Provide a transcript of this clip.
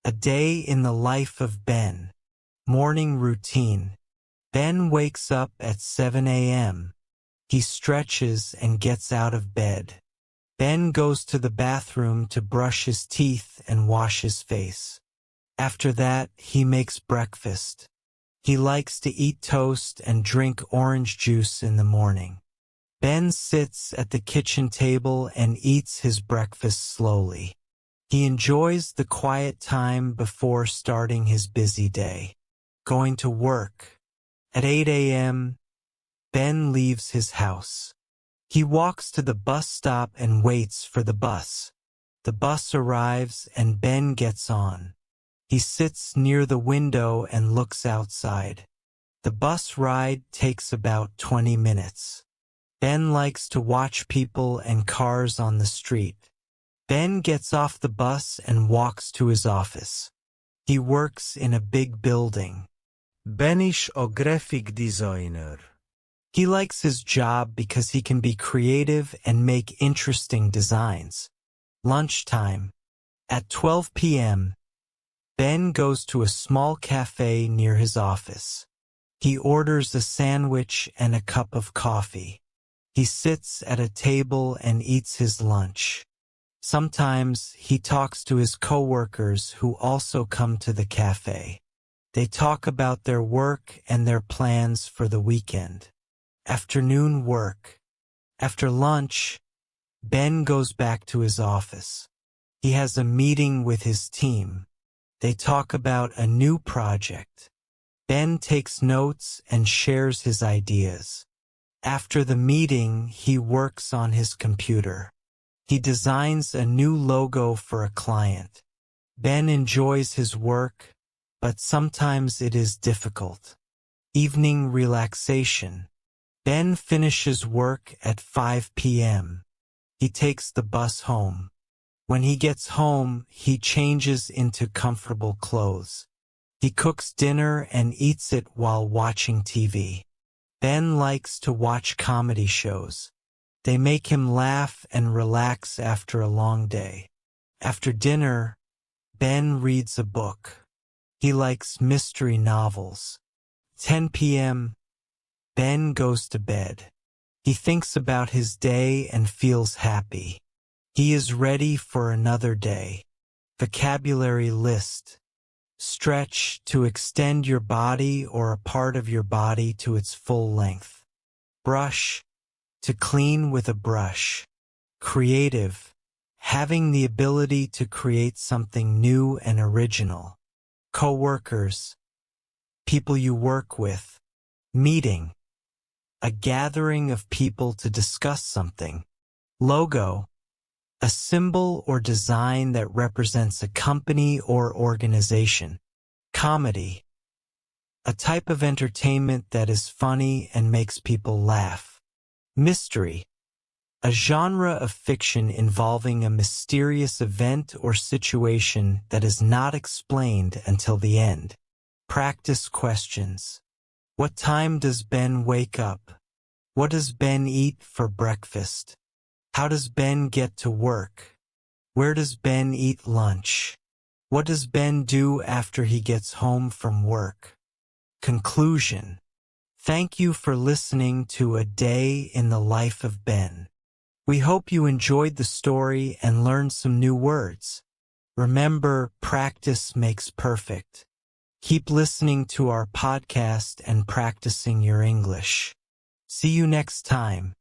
A day in the life of Ben. Morning routine. Ben wakes up at 7 a.m. He stretches and gets out of bed. Ben goes to the bathroom to brush his teeth and wash his face. After that, he makes breakfast. He likes to eat toast and drink orange juice in the morning. Ben sits at the kitchen table and eats his breakfast slowly. He enjoys the quiet time before starting his busy day. Going to work. At 8 a.m., Ben leaves his house. He walks to the bus stop and waits for the bus. The bus arrives and Ben gets on. He sits near the window and looks outside. The bus ride takes about 20 minutes. Ben likes to watch people and cars on the street. Ben gets off the bus and walks to his office. He works in a big building. Ben is a graphic designer. He likes his job because he can be creative and make interesting designs. Lunchtime. At 12 p.m., Ben goes to a small cafe near his office. He orders a sandwich and a cup of coffee. He sits at a table and eats his lunch. Sometimes he talks to his coworkers who also come to the cafe. They talk about their work and their plans for the weekend. Afternoon work. After lunch, Ben goes back to his office. He has a meeting with his team. They talk about a new project. Ben takes notes and shares his ideas. After the meeting, he works on his computer. He designs a new logo for a client. Ben enjoys his work, but sometimes it is difficult. Evening relaxation. Ben finishes work at 5 p.m. He takes the bus home. When he gets home, he changes into comfortable clothes. He cooks dinner and eats it while watching TV. Ben likes to watch comedy shows. They make him laugh and relax after a long day. After dinner, Ben reads a book. He likes mystery novels. 10 p.m., Ben goes to bed. He thinks about his day and feels happy. He is ready for another day. Vocabulary list. Stretch, to extend your body or a part of your body to its full length. Brush, to clean with a brush. Creative, having the ability to create something new and original. Coworkers, people you work with. Meeting, a gathering of people to discuss something. Logo, a symbol or design that represents a company or organization. Comedy, a type of entertainment that is funny and makes people laugh. Mystery, a genre of fiction involving a mysterious event or situation that is not explained until the end. Practice questions. What time does Ben wake up? What does Ben eat for breakfast? How does Ben get to work? Where does Ben eat lunch? What does Ben do after he gets home from work? Conclusion. Thank you for listening to A Day in the Life of Ben. We hope you enjoyed the story and learned some new words. Remember, practice makes perfect. Keep listening to our podcast and practicing your English. See you next time.